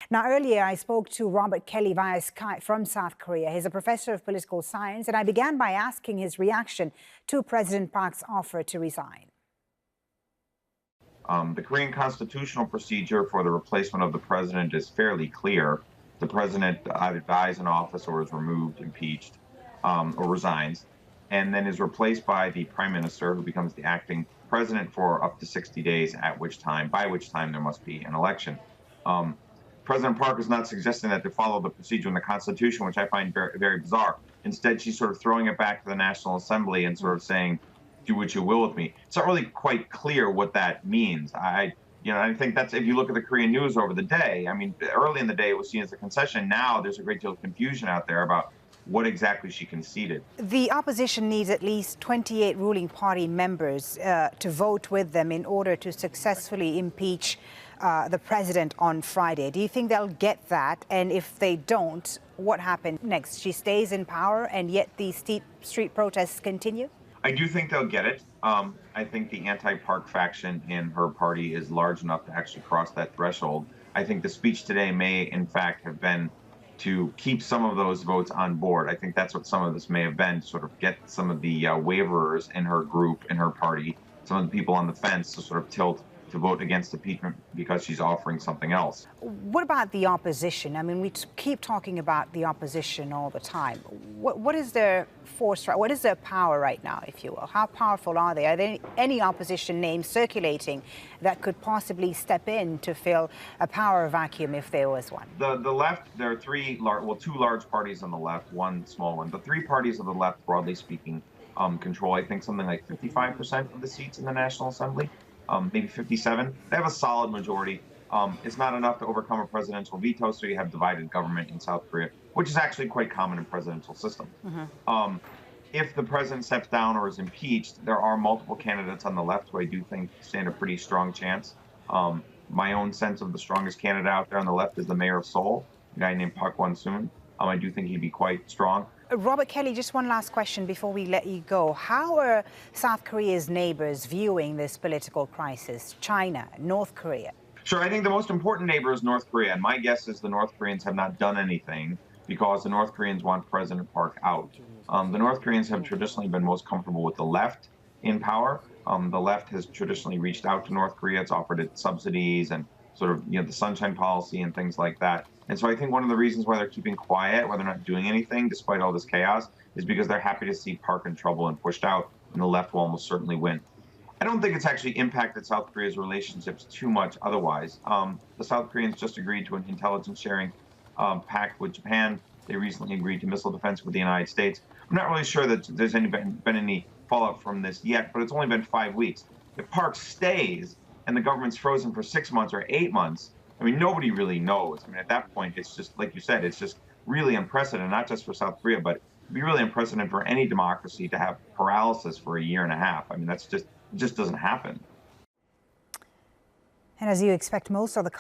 Now, earlier I spoke to Robert Kelly via Skype from South Korea. He's a professor of political science, and I began by asking his reaction to President Park's offer to resign. The Korean constitutional procedure for the replacement of the president is fairly clear. The president either dies in office or is removed, impeached, or resigns, and then is replaced by the prime minister, who becomes the acting president for up to 60 days, by which time there must be an election. Um, President Park is not suggesting that they follow the procedure in the Constitution, which I find very, very bizarre. Instead, she's sort of throwing it back to the National Assembly and sort of saying, "Do what you will with me." It's not really quite clear what that means. I think that's, if you look at the Korean news over the day. I mean, early in the day it was seen as a concession. Now there's a great deal of confusion out there about what exactly she conceded. The opposition needs at least 28 ruling party members to vote with them in order to successfully impeach the president on Friday. Do you think they'll get that? And if they don't, what happens next? She stays in power and yet these street protests continue? I do think they'll get it. I think the anti-Park faction in her party is large enough to actually cross that threshold. I think the speech today may, in fact, have been to keep some of those votes on board. I think that's what some of this may have been, to sort of get some of the waverers in her group, in her party, some of the people on the fence to sort of tilt to vote against impeachment because she's offering something else. What about the opposition? I mean, we keep talking about the opposition all the time. What is their force? What is their power right now, if you will? How powerful are they? Are there any opposition names circulating that could possibly step in to fill a power vacuum if there was one? The left, there are two large parties on the left, one small one. The three parties of the left, broadly speaking, control, I think, something like 55% of the seats in the National Assembly. Maybe 57. They have a solid majority. It's not enough to overcome a presidential veto, so you have divided government in South Korea, which is actually quite common in presidential systems. If the president steps down or is impeached, there are multiple candidates on the left who I do think stand a pretty strong chance. My own sense of the strongest candidate out there on the left is the mayor of Seoul, a guy named Park Won-soon. I do think he'd be quite strong. Robert Kelly, just one last question before we let you go. How are South Korea's neighbors viewing this political crisis? China, North Korea? Sure, I think the most important neighbor is North Korea. And my guess is the North Koreans have not done anything because the North Koreans want President Park out. The North Koreans have traditionally been most comfortable with the left in power. The left has traditionally reached out to North Korea. It's offered it subsidies and sort of, the sunshine policy and things like that. And so I think one of the reasons why they're keeping quiet, why they're not doing anything despite all this chaos, is because they're happy to see Park in trouble and pushed out, and the left will almost certainly win. I don't think it's actually impacted South Korea's relationships too much otherwise. The South Koreans just agreed to an intelligence sharing pact with Japan. They recently agreed to missile defense with the United States. I'm not really sure that there's been any fallout from this yet, but it's only been 5 weeks. If Park stays and the government's frozen for 6 months or 8 months, I mean, nobody really knows. I mean, at that point, it's just, like you said, it's just really unprecedented, not just for South Korea, but it'd be really unprecedented for any democracy to have paralysis for a year and a half. I mean, it just doesn't happen. And as you expect, most of the